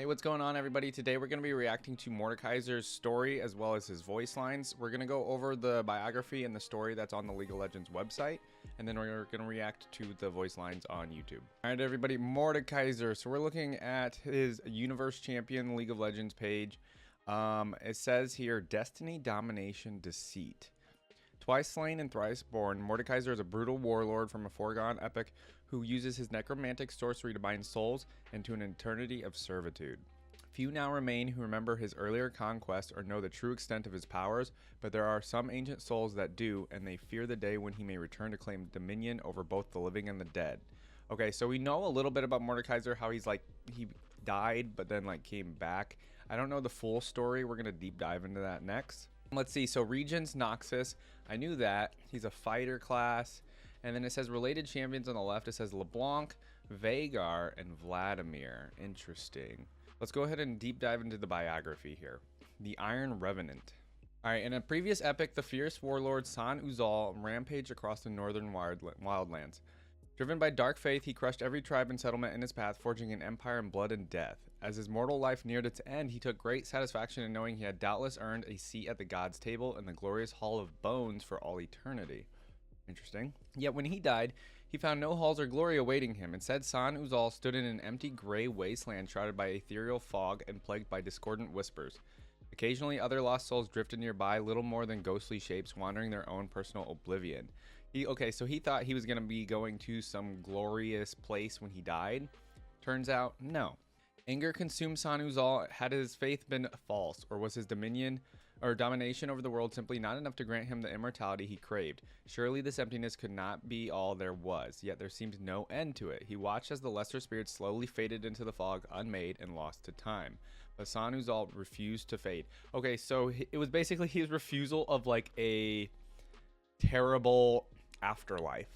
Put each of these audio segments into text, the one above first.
Hey, what's going on, everybody? Today we're going to be reacting to Mordekaiser's story as well as his voice lines. We're going to go over the biography and the story that's on the League of Legends website, and then we're going to react to the voice lines on YouTube. All right, everybody, Mordekaiser. So we're looking at his Universe Champion League of Legends page. It says here, Destiny, Domination, Deceit. Twice slain and thrice born, Mordekaiser is a brutal warlord from a foregone epic who uses his necromantic sorcery to bind souls into an eternity of servitude. Few now remain who remember his earlier conquest or know the true extent of his powers, but there are some ancient souls that do, and they fear the day when he may return to claim dominion over both the living and the dead. Okay, so we know a little bit about Mordekaiser, how he died but then came back. I don't know the full story. We're gonna deep dive into that next. Let's see, so Regions Noxus, I knew that. He's a fighter class. And then it says related champions on the left. It says LeBlanc, Veigar, and Vladimir. Interesting. Let's go ahead and deep dive into the biography here. The Iron Revenant. All right, in a previous epic, the fierce warlord San Uzal rampaged across the northern wildlands. Driven by dark faith, he crushed every tribe and settlement in his path, forging an empire in blood and death. As his mortal life neared its end, he took great satisfaction in knowing he had doubtless earned a seat at the gods' table in the glorious Hall of Bones for all eternity. Interesting. Yet when he died, he found no halls or glory awaiting him. Instead, San Uzal stood in an empty gray wasteland shrouded by ethereal fog and plagued by discordant whispers. Occasionally, other lost souls drifted nearby, little more than ghostly shapes, wandering their own personal oblivion. So he thought he was going to be going to some glorious place when he died. Turns out, no. Anger consumed San Uzal. Had his faith been false, or was his dominion or domination over the world simply not enough to grant him the immortality he craved? Surely this emptiness could not be all there was, yet there seemed no end to it. He watched as the lesser spirits slowly faded into the fog, unmade and lost to time. But San Uzal refused to fade. Okay, so it was basically his refusal of a terrible afterlife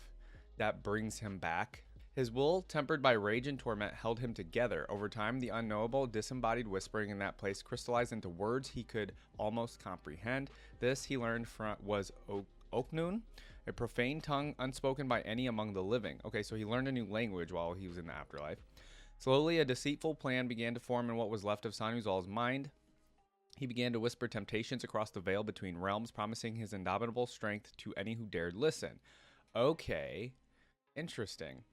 that brings him back. His will, tempered by rage and torment, held him together. Over time, the unknowable, disembodied whispering in that place crystallized into words he could almost comprehend. This, he learned was Oknun, a profane tongue unspoken by any among the living. Okay, so he learned a new language while he was in the afterlife. Slowly, a deceitful plan began to form in what was left of San Uzal's mind. He began to whisper temptations across the veil between realms, promising his indomitable strength to any who dared listen. Okay, interesting.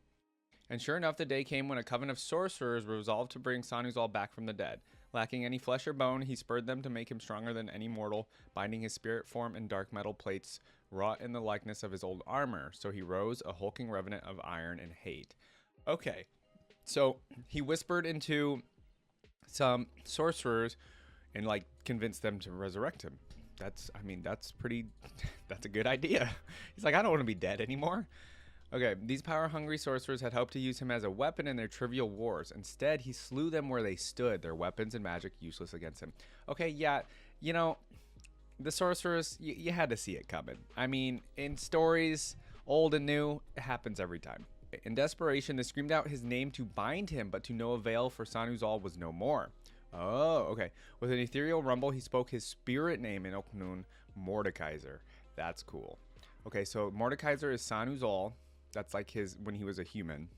And sure enough, the day came when a coven of sorcerers resolved to bring San Uzal back from the dead. Lacking any flesh or bone, he spurred them to make him stronger than any mortal, binding his spirit form in dark metal plates wrought in the likeness of his old armor. So he rose, a hulking revenant of iron and hate. Okay, so he whispered into some sorcerers and convinced them to resurrect him. That's a good idea. He's like, I don't want to be dead anymore. Okay, these power-hungry sorcerers had hoped to use him as a weapon in their trivial wars. Instead, he slew them where they stood, their weapons and magic useless against him. Okay, yeah, the sorcerers, you had to see it coming. I mean, in stories, old and new, it happens every time. In desperation, they screamed out his name to bind him, but to no avail, for San Uzal was no more. Oh, okay. With an ethereal rumble, he spoke his spirit name in Oknun, Mordekaiser. That's cool. Okay, so Mordekaiser is San Uzal. That's when he was a human.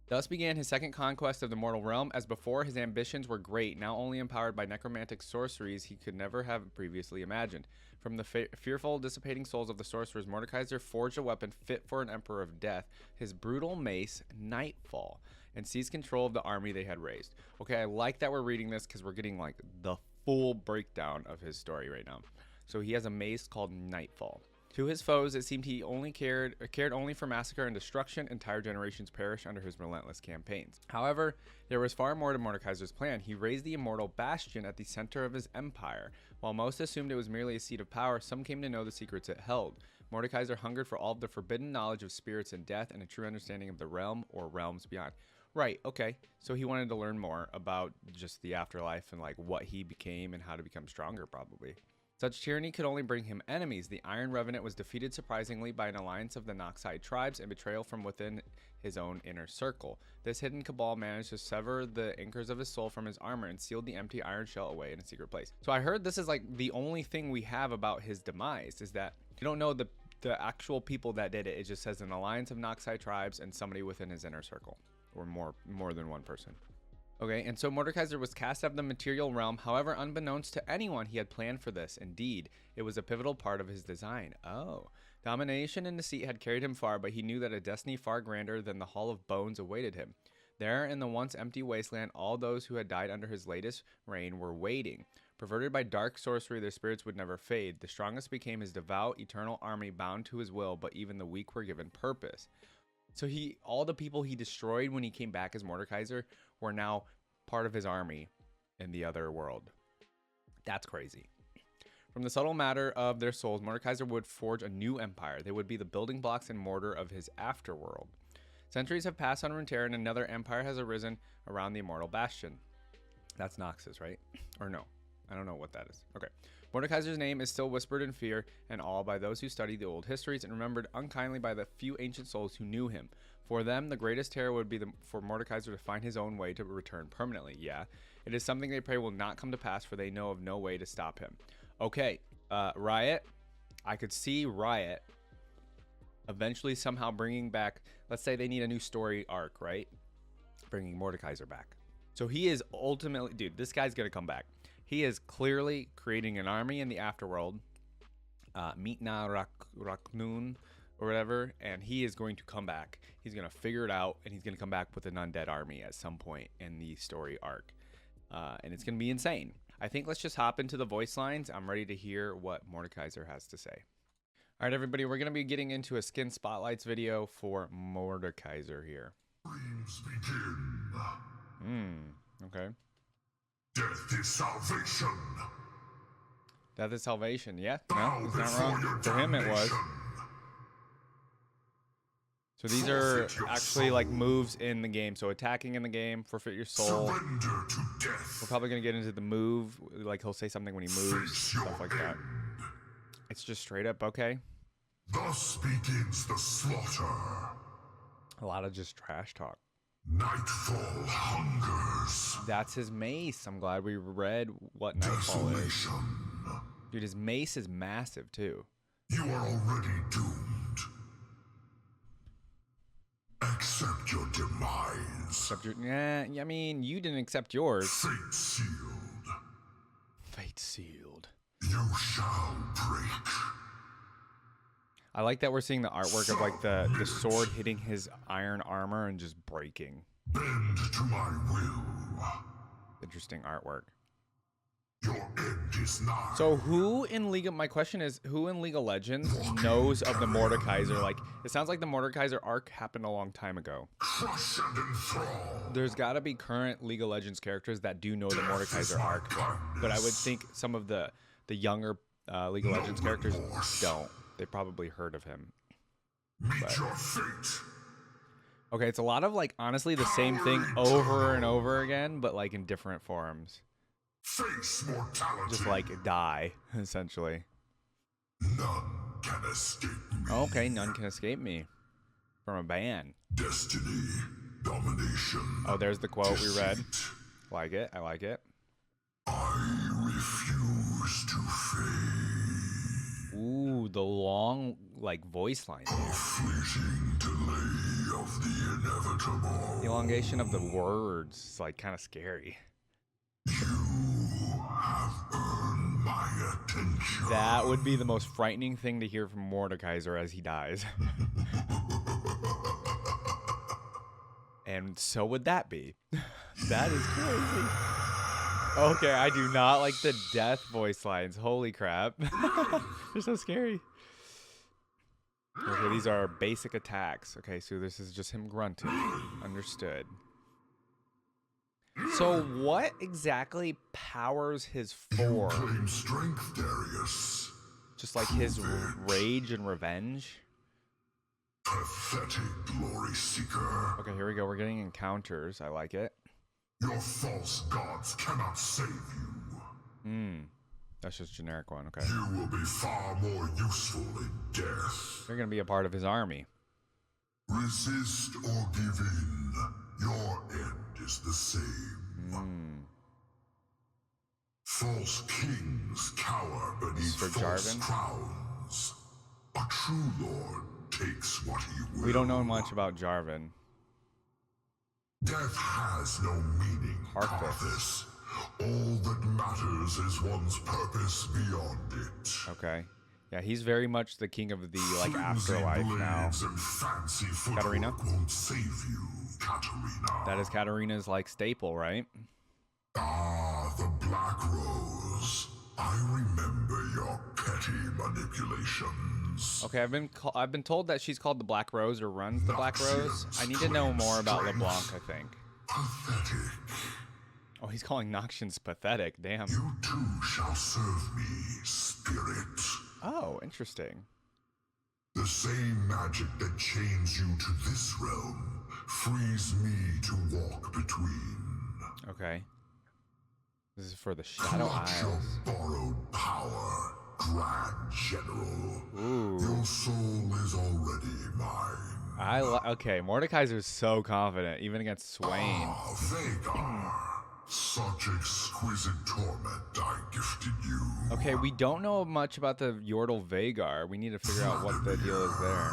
Thus began his second conquest of the mortal realm. As before, his ambitions were great, now only empowered by necromantic sorceries he could never have previously imagined. From the fearful, dissipating souls of the sorcerers, Mordekaiser forged a weapon fit for an emperor of death, his brutal mace, Nightfall, and seized control of the army they had raised. Okay, I like that we're reading this because we're getting the full breakdown of his story right now. So he has a mace called Nightfall. To his foes, it seemed he only cared only for massacre and destruction. Entire generations perished under his relentless campaigns. However, there was far more to Mordekaiser's plan. He raised the immortal Bastion at the center of his empire. While most assumed it was merely a seat of power, some came to know the secrets it held. Mordekaiser hungered for all of the forbidden knowledge of spirits and death and a true understanding of the realm or realms beyond. Right, okay. So he wanted to learn more about just the afterlife and what he became and how to become stronger, probably. Such tyranny could only bring him enemies. The Iron Revenant was defeated surprisingly by an alliance of the Noxide tribes and betrayal from within his own inner circle. This hidden cabal managed to sever the anchors of his soul from his armor and sealed the empty iron shell away in a secret place. So I heard this is the only thing we have about his demise is that you don't know the actual people that did it. It just says an alliance of Noxide tribes and somebody within his inner circle, or more than one person. Okay, and so Mordekaiser was cast out of the material realm. However, unbeknownst to anyone, he had planned for this. Indeed, it was a pivotal part of his design. Oh. Domination and deceit had carried him far, but he knew that a destiny far grander than the Hall of Bones awaited him. There, in the once empty wasteland, all those who had died under his latest reign were waiting. Perverted by dark sorcery, their spirits would never fade. The strongest became his devout, eternal army bound to his will, but even the weak were given purpose. So all the people he destroyed when he came back as Mordekaiser were now part of his army in the other world. That's crazy. From the subtle matter of their souls, Mordekaiser would forge a new empire. They would be the building blocks and mortar of his afterworld. Centuries have passed on Runeterra, and another empire has arisen around the immortal bastion. That's Noxus, right? Or no? I don't know what that is. Okay. Mordekaiser's name is still whispered in fear and awe by those who study the old histories and remembered unkindly by the few ancient souls who knew him. For them, the greatest terror would be for Mordekaiser to find his own way to return permanently. Yeah, it is something they pray will not come to pass, for they know of no way to stop him. Okay, Riot. I could see Riot eventually somehow bringing back, let's say they need a new story arc, right? Bringing Mordekaiser back. So he is ultimately, dude, this guy's going to come back. He is clearly creating an army in the afterworld, Mitna Raknun or whatever, and he is going to come back. He's going to figure it out, and he's going to come back with an undead army at some point in the story arc. And it's going to be insane. I think let's just hop into the voice lines. I'm ready to hear what Mordekaiser has to say. All right, everybody, we're going to be getting into a skin spotlights video for Mordekaiser here. Dreams begin. Okay. Death is salvation. Death is salvation. Yeah, no, it's not wrong. For him, it was. So these are actually like moves in the game. So attacking in the game, forfeit your soul. Surrender to death. We're probably going to get into the move. Like he'll say something when he moves, stuff like that. It's just straight up, okay. Thus begins the slaughter. A lot of just trash talk. Nightfall hungers. That's his mace. I'm glad we read what Nightfall is. Dude, his mace is massive too. You are already doomed. Accept your demise. Accept your, I mean, you didn't accept yours. Fate sealed. Fate sealed. You shall break. I like that we're seeing the artwork of like the sword hitting his iron armor and just breaking. Bend to my will. Interesting artwork. Your end is nigh. So who in my question is, who in League of Legends knows of the Mordekaiser? Like, it sounds like the Mordekaiser arc happened a long time ago. Crush and enthrall. There's got to be current League of Legends characters that do know the Mordekaiser arc, but I would think some of the younger League of Legends characters don't. They probably heard of him. Meet your fate. Okay, it's a lot of like honestly the same thing over and over again, but like in different forms. Face mortality. Just like die, essentially. None can escape me. Okay, none can escape me. From a ban. Destiny, domination. Oh, there's the quote we read. Like it, I like it. I refuse to fade. Ooh, the long, like, voice line A there. fleeting delay of the inevitable. The elongation of the words is, like, kind of scary. You have earned my attention. That would be the most frightening thing to hear from Mordekaiser as he dies. And so would that be. That is crazy. Okay, I do not like the death voice lines. Holy crap. They're so scary. Okay, these are basic attacks. Okay, so this is just him grunting. Understood. So what exactly powers his form? Claim strength, Darius. Just like his rage and revenge? Pathetic glory seeker. Okay, here we go. We're getting encounters. I like it. Your false gods cannot save you. That's just generic one. Okay. You will be far more useful in death. You're going to be a part of his army. Resist or give in. Your end is the same. False kings cower beneath For false Jarvan? crowns. A true lord takes what he will. We don't know much about Jarvan. Death has no meaning, Harpus. Arthas. All that matters is one's purpose beyond it. Okay. Yeah, he's very much the king of the like Flimsy afterlife now. blades and fancy footwork Katarina? won't save you, Katarina. That is Katarina's like staple, right? Ah, the Black Rose. I remember your petty manipulations. Okay, I've been told that she's called the Black Rose or runs the Black Rose. I need to know more about LeBlanc, I think. Pathetic. Oh, he's calling Noxians pathetic. Damn. You too shall serve me, spirit. Oh, interesting. The same magic that chains you to this realm frees me to walk between. Okay. This is for the Shadow Clutch Isles. your borrowed power, Grand General. Ooh. Your soul is already mine. Okay, Mordekaiser's so confident, even against Swain. Ah, Vagar. Such exquisite torment I gifted you. Okay, we don't know much about the Yordle Vagar. We need to figure out what the deal is there.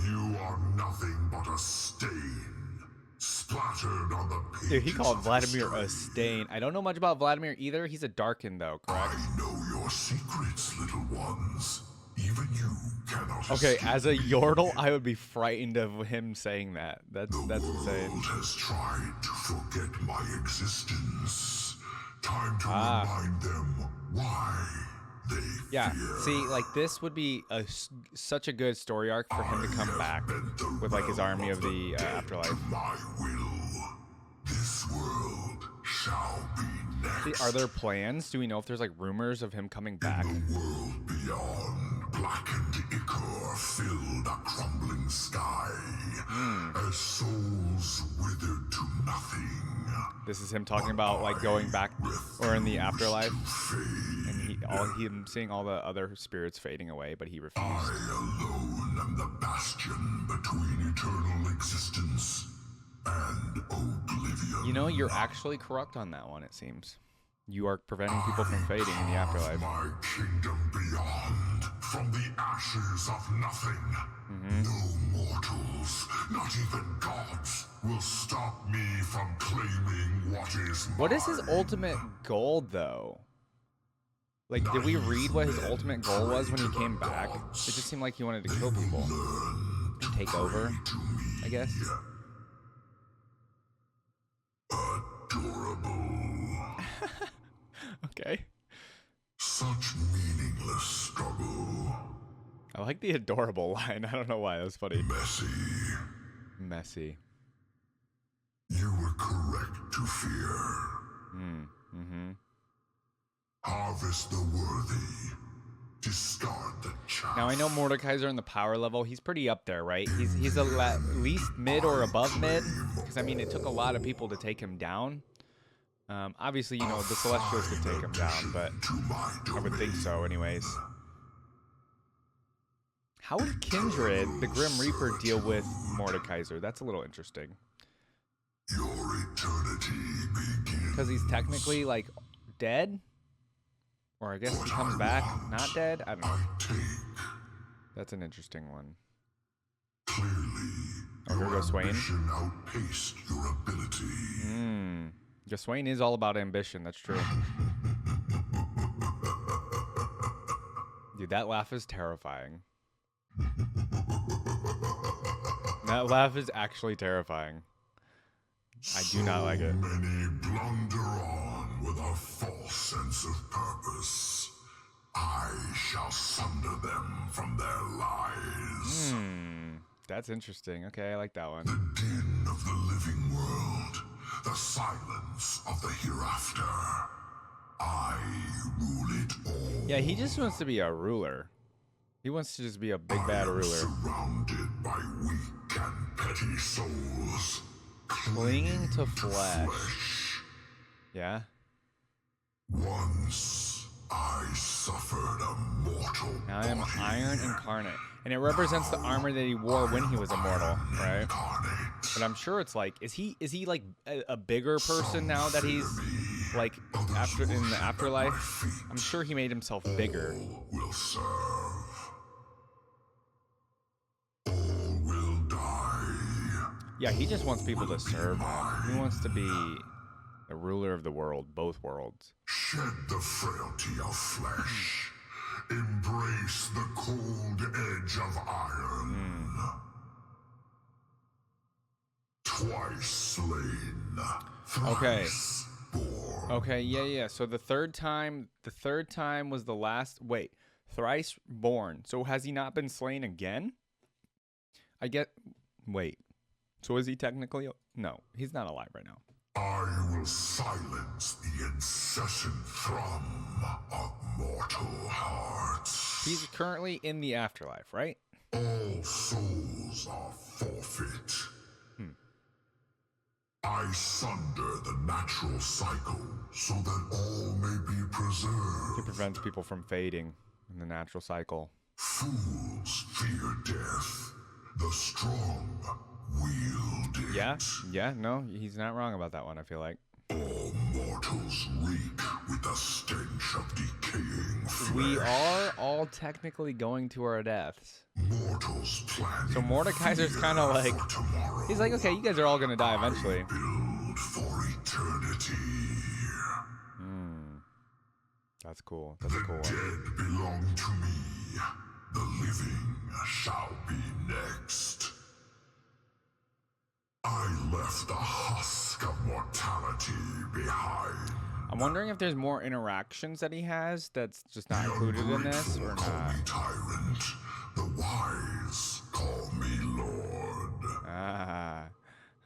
You are nothing but a stain, splattered on the pages. Dude, he called of Vladimir a history. stain. I don't know much about Vladimir either. He's a Darkin, though, correct? I know your secrets, little ones. Even you cannot Okay, escape as a me. Yordle, I would be frightened of him saying that. That's The insane. world has tried to forget my existence. Time to Ah. remind them why they Yeah, fear. see, like this would be such a good story arc for him to come back with like his army of the afterlife. To my will, this world shall be next. Are there plans? Do we know if there's like rumors of him coming back? The world beyond, blackened ichor filled a crumbling sky, as souls withered to nothing. This is him talking about like going back or in the afterlife, Fade. and him seeing all the other spirits fading away, but he refused. I alone am the bastion between eternal existence and oblivion. You know, you're actually correct on that one. It seems you are preventing people from fading in the afterlife. My kingdom beyond, from the ashes of nothing. No mortals, not even gods, will stop me from claiming what is mine. What is his ultimate goal, though? Like, did we read what his ultimate goal was when he came back? It just seemed like he wanted to kill people. Learn to Take over, pray to me. I guess. Adorable. Okay. Such meaningless struggle. I like the adorable line. I don't know why. That was funny. Messy. Messy. You were correct to fear. Harvest the worthy. Discard the chaff. Now I know Mordekaiser in the power level. He's pretty up there, right? He's at least mid or above mid. Because I mean, it took a lot of people to take him down. Obviously, you know the Celestials could take him down, but To my I would think domain. so, anyways. How would Kindred, the Grim Reaper, deal with Mordekaiser? That's a little interesting. Your eternity begins. Because he's technically like dead, or I guess he comes back not dead. I don't know. I take. That's an interesting one. Clearly, Oh, here your goes Swain. ambition outpaced your ability. Swain is all about ambition. That's true. Dude, that laugh is terrifying. That laugh is actually terrifying. I do not like it. Many blunder on with a false sense of purpose. I shall sunder them from their lies. That's interesting. Okay, I like that one. The din of the living world, the silence of the hereafter. I rule it all. Yeah, he just wants to be a ruler. He wants to just be a big bad ruler. Surrounded by weak and petty souls. Clinging to flesh. Yeah? Once I suffered a mortal Now I am body. Iron Incarnate. And it represents the armor that he wore when he was immortal, right? Incarnate. But I'm sure it's like, is he like a bigger person now that he's like after in the afterlife? I'm sure he made himself bigger. All will serve. All will die. Yeah, he just wants people to serve him. He wants to be the ruler of the world, both worlds. Shed the frailty of flesh. Embrace the cold edge of iron. Twice slain. Okay. Thrice born. Okay, yeah. So the third time was the last. Wait, thrice born. So has he not been slain again? Wait. So is he technically? No, he's not alive right now. I will silence the incessant thrum of mortal hearts. He's currently in the afterlife, right? All souls are forfeit. I sunder the natural cycle so that all may be He preserved. prevents people from fading in the natural cycle. Fools fear death. The strong wield it. Yeah, no, he's not wrong about that one, I feel like. All mortals reek with the stench of decaying flesh. We are all technically going to our deaths. Mortals plan. So Mordekaiser's kind of like, he's like, okay, you guys are all going to die eventually. Build for eternity. That's cool. That's a cool one. Dead belong to me. The living shall be next. I left the husk of mortality behind. I'm wondering if there's more interactions that he has that's just not included in this or Call not. me tyrant. The wise call me lord. Ah.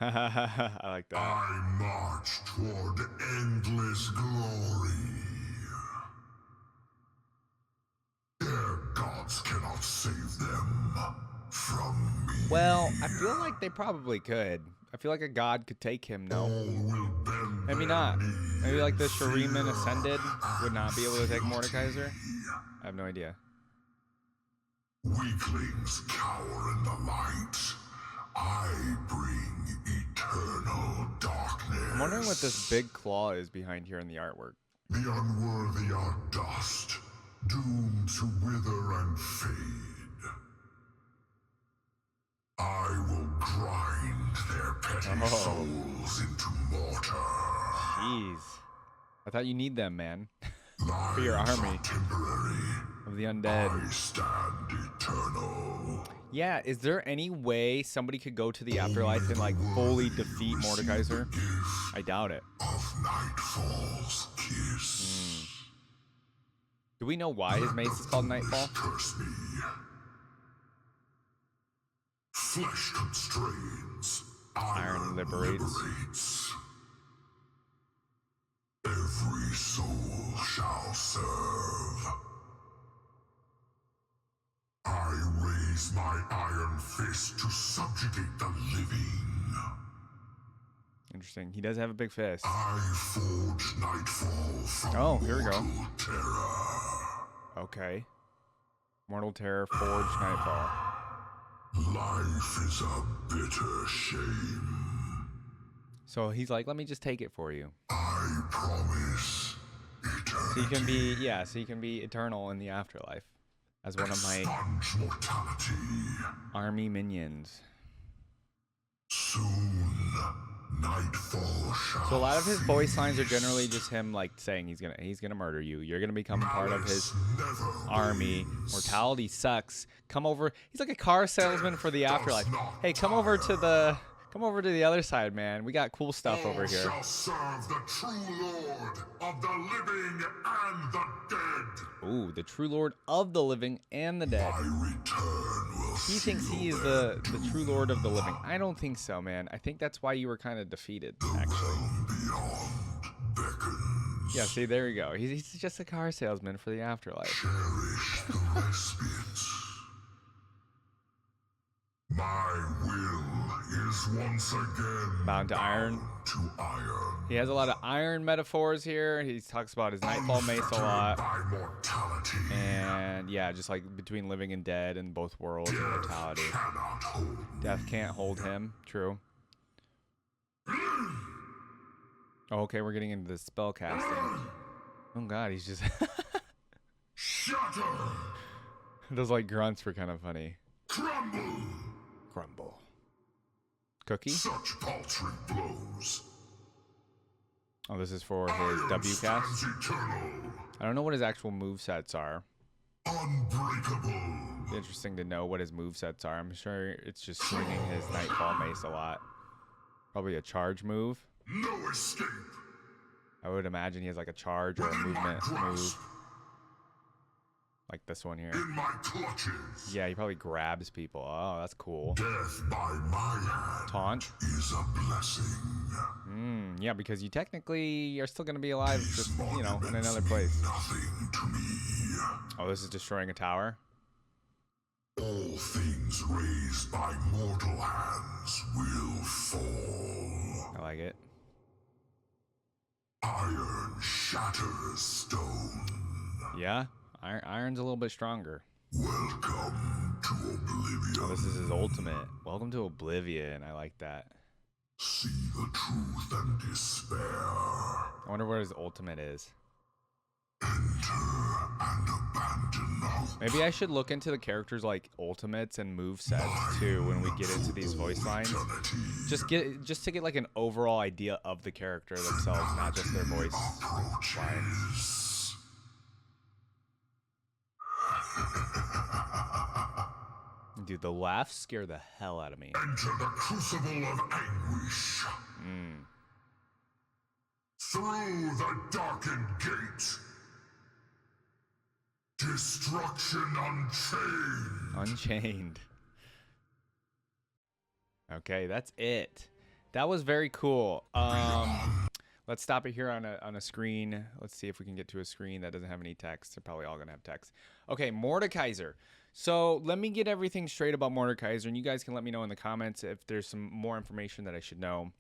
I like that. I march toward endless glory. Their gods cannot save them from me. Well, I feel like they probably could. I feel like a god could take him, All no? will bend Maybe their not. knee Maybe like the in Shuriman fear Ascended would not be able to take and Mordekaiser. fealty. I have no idea. Weaklings cower in the light. I bring eternal darkness. I'm wondering what this big claw is behind here in the artwork. The unworthy are dust, doomed to wither and fade. I will grind their petty souls into mortar. Jeez. I thought you need them, man. Lives your are army. temporary. Of the undead. I stand eternal. Yeah, is there any way somebody could go to the afterlife and like fully defeat Mordekaiser? Gift I doubt it. of nightfall's kiss. Do we know why his mace is called Nightfall? Curse me. Flesh constrains. Iron liberates. Every soul shall serve. I raise my iron fist to subjugate the living. Interesting. He does have a big fist. I forge nightfall from Oh, here we go. mortal terror. Okay. Mortal Terror, Forge, Nightfall. Life is a bitter shame. So he's like, let me just take it for you. I promise eternity. So you can be, yeah, so you can be eternal in the afterlife as one of my Expunge mortality. army minions. Soon, nightfall shall. So a lot of his feed. voice lines are generally just him like saying he's gonna murder you. You're gonna become part of his Malice never army. wins. Mortality sucks. Come over. He's like a car salesman for the afterlife. Hey, come over to the other side, man. We got cool stuff over All here. shall serve the true Lord of the living and the dead. Ooh, the true Lord of the living and the dead. My return will He thinks seal he is them the true Lord of the living. I don't think so, man. I think that's why you were kind of defeated, actually. realm beyond beckons. Yeah, see, there you go. He's just a car salesman for the afterlife. Cherish the respite. My will is once again Bound to iron. to iron. He has a lot of iron metaphors here. He talks about his Nightfall mace a Unfettered lot. by mortality. And yeah, just like between living and dead and both worlds and mortality. Cannot hold me. Death can't hold him. True. Oh, okay, we're getting into the spell casting. Oh god, he's just Shatter. those like grunts were kind of funny. Crumble. Crumble. cookie. Such paltry blows. Oh, this is for his W cast. Eternal. I don't know what his actual movesets are. Unbreakable. It's interesting to know what his movesets are. I'm sure it's just swinging his Nightfall Mace a lot. Probably a charge move. No escape. I would imagine he has like a charge or a movement move. Like this one here. In my clutches. Yeah, he probably grabs people. Oh, that's cool. Death by my hand Taunt. is a blessing. Yeah, because you technically are still going to be alive, just, you know, in another place. Nothing to me. Oh, this is destroying a tower? All things raised by mortal hands will fall. I like it. Iron shatters stone. Yeah, Iron's a little bit stronger. Welcome to Oblivion. Oh, this is his ultimate. Welcome to Oblivion. I like that. See the truth and despair. I wonder what his ultimate is. Enter and abandon hope. Maybe I should look into the characters like ultimates and movesets too when we get into these voice lines. Just to get like an overall idea of the character themselves, not just their voice lines. Dude, the laughs scare the hell out of me. Enter the crucible of anguish. Through the darkened gate. Destruction unchained. Unchained. Okay, that's it. That was very cool. Let's stop it here on a screen. Let's see if we can get to a screen that doesn't have any text. They're probably all gonna have text. Okay, Mordekaiser. So let me get everything straight about Mordekaiser, and you guys can let me know in the comments if there's some more information that I should know.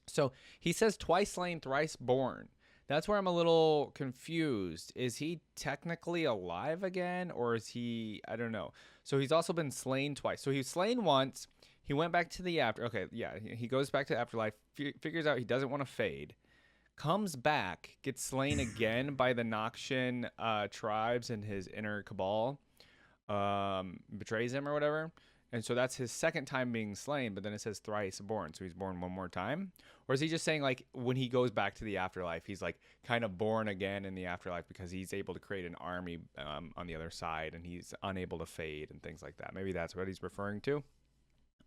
So he says twice slain, thrice born. That's where I'm a little confused. Is he technically alive again, or is he, I don't know. So he's also been slain twice. So he was slain once. He went back to the after. Okay, yeah, he goes back to the afterlife, figures out he doesn't want to fade, comes back, gets slain again by the Noxian tribes and his inner cabal, betrays him or whatever. And so that's his second time being slain, but then it says thrice born. So he's born one more time? Or is he just saying like when he goes back to the afterlife, he's like kind of born again in the afterlife because he's able to create an army on the other side and he's unable to fade and things like that. Maybe that's what he's referring to.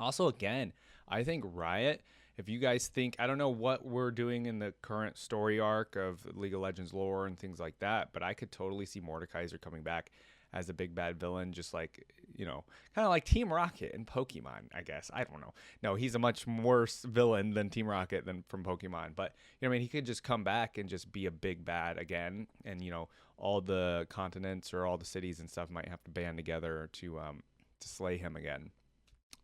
Also, again, I think Riot, if you guys think, I don't know what we're doing in the current story arc of League of Legends lore and things like that, but I could totally see Mordekaiser coming back as a big bad villain, just like, you know, kind of like Team Rocket in Pokemon, I guess. I don't know. No, he's a much worse villain than Team Rocket than from Pokemon. But, you know, I mean, he could just come back and just be a big bad again. And, you know, all the continents or all the cities and stuff might have to band together to slay him again.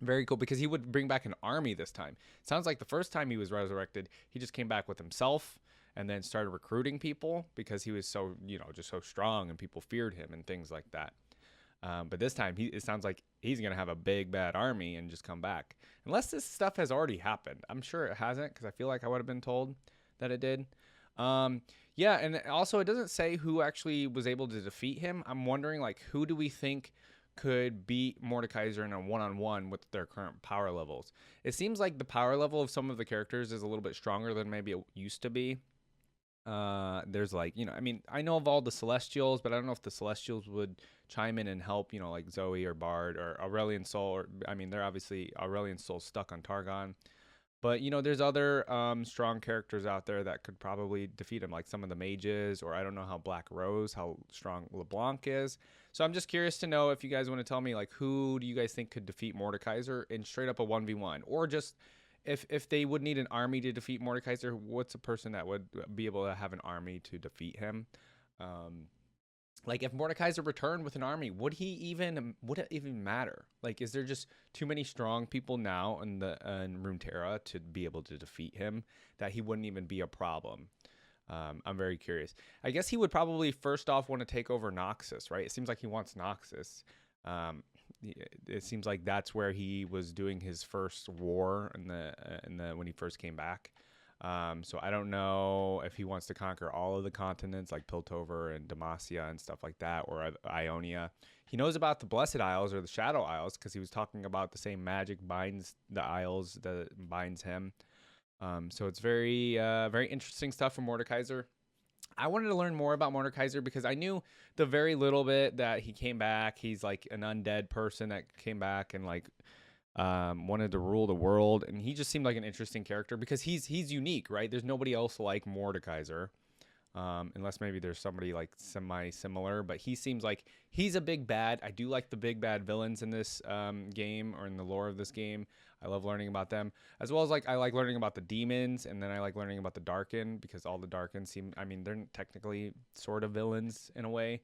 Very cool, because he would bring back an army this time. Sounds like the first time he was resurrected, he just came back with himself and then started recruiting people because he was so, you know, just so strong and people feared him and things like that. But this time, it sounds like he's going to have a big, bad army and just come back. Unless this stuff has already happened. I'm sure it hasn't, because I feel like I would have been told that it did. Yeah, and also it doesn't say who actually was able to defeat him. I'm wondering, like, who do we think could beat Mordekaiser in a one-on-one with their current power levels? It seems like the power level of some of the characters is a little bit stronger than maybe it used to be. There's like, you know, I mean, I know of all the Celestials, but I don't know if the Celestials would chime in and help, you know, like Zoe or Bard or Aurelion Sol. Or, I mean, they're obviously Aurelion Sol stuck on Targon. But, you know, there's other strong characters out there that could probably defeat him, like some of the mages, or I don't know how Black Rose, how strong LeBlanc is. So I'm just curious to know if you guys want to tell me, like, who do you guys think could defeat Mordekaiser in straight up a 1v1? Or just if they would need an army to defeat Mordekaiser, what's a person that would be able to have an army to defeat him? Like, if Mordekaiser returned with an army, would it even matter? Like, is there just too many strong people now in Runeterra to be able to defeat him that he wouldn't even be a problem? I'm very curious. I guess he would probably first off want to take over Noxus, right? It seems like he wants Noxus. It seems like that's where he was doing his first war in the when he first came back. So I don't know if he wants to conquer all of the continents like Piltover and Demacia and stuff like that, or Ionia. He knows about the Blessed Isles or the Shadow Isles because he was talking about the same magic binds the Isles that binds him. So it's very, very interesting stuff from Mordekaiser. I wanted to learn more about Mordekaiser because I knew the very little bit that he came back. He's like an undead person that came back and like wanted to rule the world, and he just seemed like an interesting character because he's unique, right? There's nobody else like Mordekaiser, unless maybe there's somebody like semi-similar, but he seems like he's a big bad. I do like the big bad villains in this game, or in the lore of this game. I love learning about them, as well as like I like learning about the demons, and then I like learning about the Darken, because all the Darken seem, I mean, they're technically sort of villains in a way.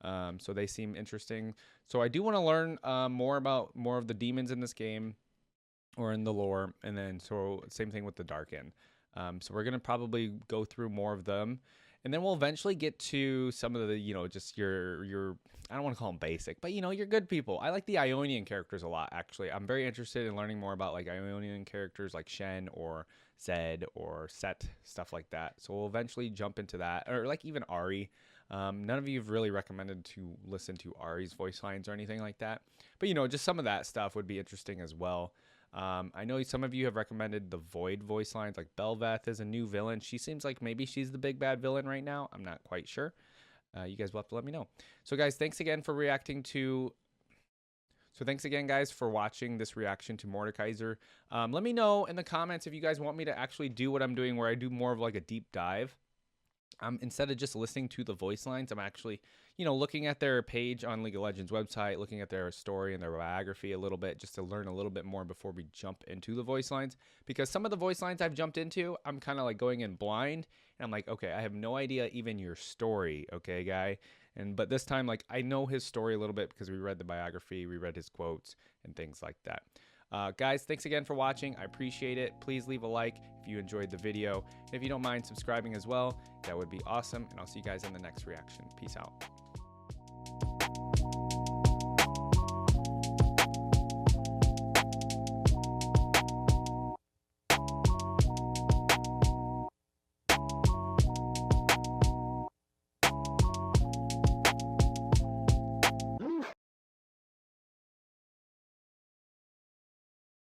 So they seem interesting. So I do want to learn more about more of the demons in this game, or in the lore, and then so same thing with the Darken. So we're gonna probably go through more of them, and then we'll eventually get to some of the, you know, just your I don't want to call them basic, but you know, your good people. I like the Ionian characters a lot, actually. I'm very interested in learning more about like Ionian characters like Shen or Zed or Set, stuff like that. So we'll eventually jump into that, or like even Ari. None of you have really recommended to listen to Ari's voice lines or anything like that, but you know, just some of that stuff would be interesting as well. I know some of you have recommended the Void voice lines, like Belveth is a new villain. She seems like maybe she's the big bad villain right now. I'm not quite sure. You guys will have to let me know. So guys, thanks again for reacting to... So thanks again, guys, for watching this reaction to Mordekaiser. Let me know in the comments if you guys want me to actually do what I'm doing, where I do more of like a deep dive. Instead of just listening to the voice lines, I'm actually, you know, looking at their page on League of Legends website, looking at their story and their biography a little bit, just to learn a little bit more before we jump into the voice lines. Because some of the voice lines I've jumped into, I'm kind of like going in blind, and I'm like, okay, I have no idea even your story, okay, guy. But this time, like, I know his story a little bit because we read the biography, we read his quotes and things like that. Guys, thanks again for watching. I appreciate it. Please leave a like if you enjoyed the video. And if you don't mind subscribing as well, that would be awesome. And I'll see you guys in the next reaction. Peace out.